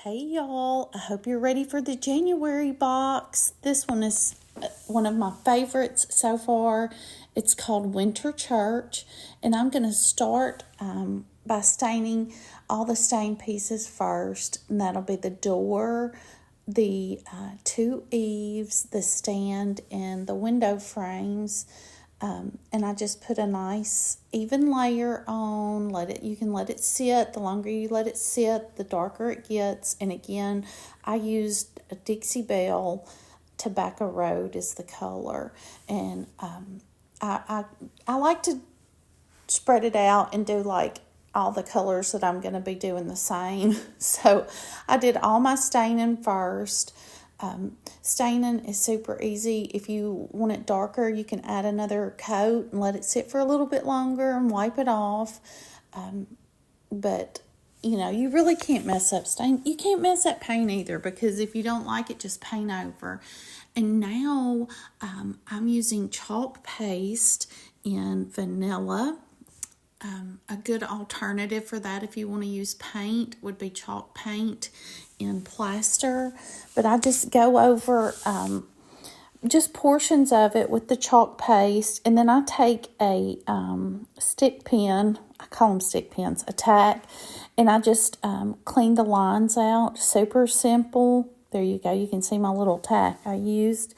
Hey y'all, I hope you're ready for the January box. This one is one of my favorites so far. It's called Winter Church, and I'm going to start by staining all the stain pieces first, and that'll be the door, the two eaves, the stand, and the window frames. And I just put a nice even layer on. You can let it sit. The longer you let it sit, the darker it gets. And again, I used a Dixie Belle Tobacco Road is the color. And I like to spread it out and do like all the colors that I'm going to be doing the same. So I did all my staining first. Staining is super easy. If you want it darker, you can add another coat and let it sit for a little bit longer and wipe it off. But you really can't mess up stain. You can't mess up paint either, because if you don't like it, just paint over. And now I'm using chalk paste in vanilla. A good alternative for that, if you want to use paint, would be chalk paint in plaster. But I just go over just portions of it with the chalk paste, and then I take a stick pen, I call them stick pens, a tack, and I just clean the lines out. Super simple. There you go. You can see my little tack I used.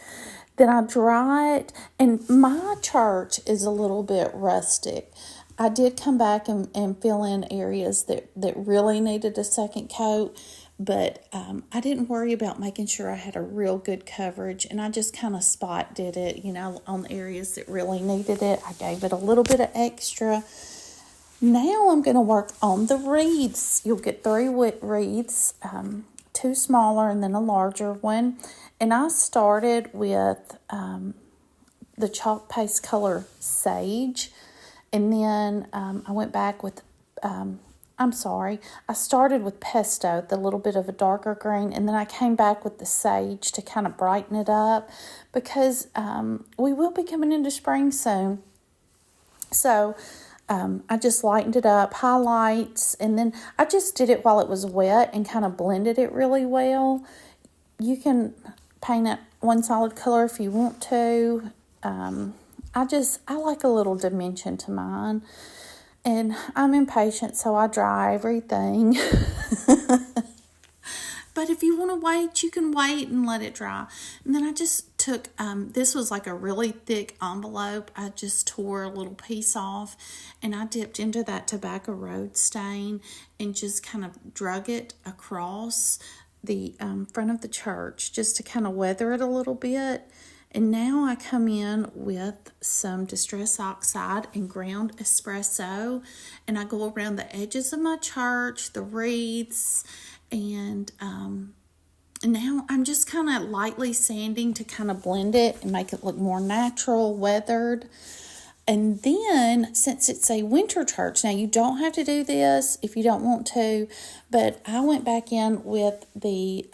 Then I dry it, and my church is a little bit rustic. I did come back and fill in areas that really needed a second coat, but I didn't worry about making sure I had a real good coverage, and I just kind of spot did it, on the areas that really needed it. I gave it a little bit of extra. Now I'm going to work on the wreaths. You'll get 3 wreaths, 2 smaller and then a larger one. And I started with the chalk paste color Sage. And then I went back with, I started with Pesto, the little bit of a darker green, and then I came back with the Sage to kind of brighten it up, because we will be coming into spring soon. So I just lightened it up, highlights, and then I just did it while it was wet and kind of blended it really well. You can paint it one solid color if you want to. I like a little dimension to mine, and I'm impatient, so I dry everything. But if you want to wait, you can wait and let it dry. And then I just took, this was like a really thick envelope. I just tore a little piece off, and I dipped into that Tobacco Road stain and just kind of drug it across the front of the church just to kind of weather it a little bit. And now I come in with some Distress Oxide and ground espresso, and I go around the edges of my church, the wreaths, and now I'm just kind of lightly sanding to kind of blend it and make it look more natural, weathered. And then, since it's a winter church, now you don't have to do this if you don't want to, but I went back in with the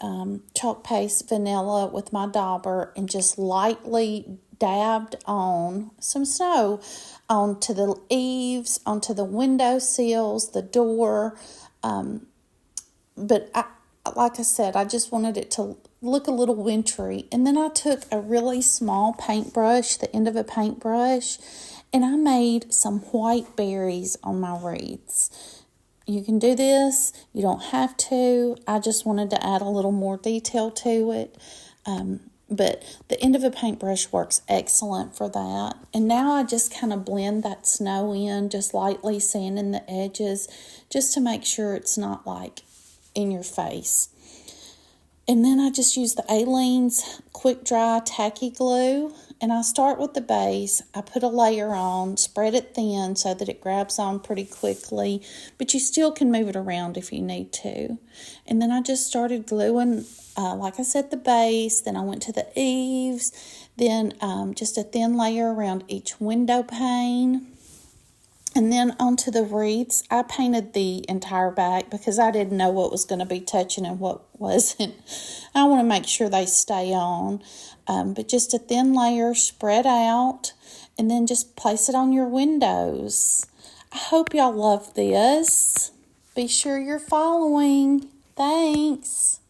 chalk paste vanilla with my dauber and just lightly dabbed on some snow onto the eaves, onto the window sills, the door. But like I said, I just wanted it to look a little wintry. And then I took a really small paintbrush, the end of a paintbrush, and I made some white berries on my wreaths. You can do this. You don't have to. I just wanted to add a little more detail to it. But the end of a paintbrush works excellent for that. And now I just kind of blend that snow in, just lightly sanding the edges, just to make sure it's not like in your face. And then I just use the Aleene's quick dry tacky glue, and I start with the base. I put a layer on, spread it thin so that it grabs on pretty quickly, but you still can move it around if you need to. And then I just started gluing, like I said, the base. Then I went to the eaves, then just a thin layer around each window pane. And then onto the wreaths, I painted the entire back because I didn't know what was going to be touching and what wasn't. I want to make sure they stay on. But just a thin layer spread out, and then just place it on your windows. I hope y'all love this. Be sure you're following. Thanks.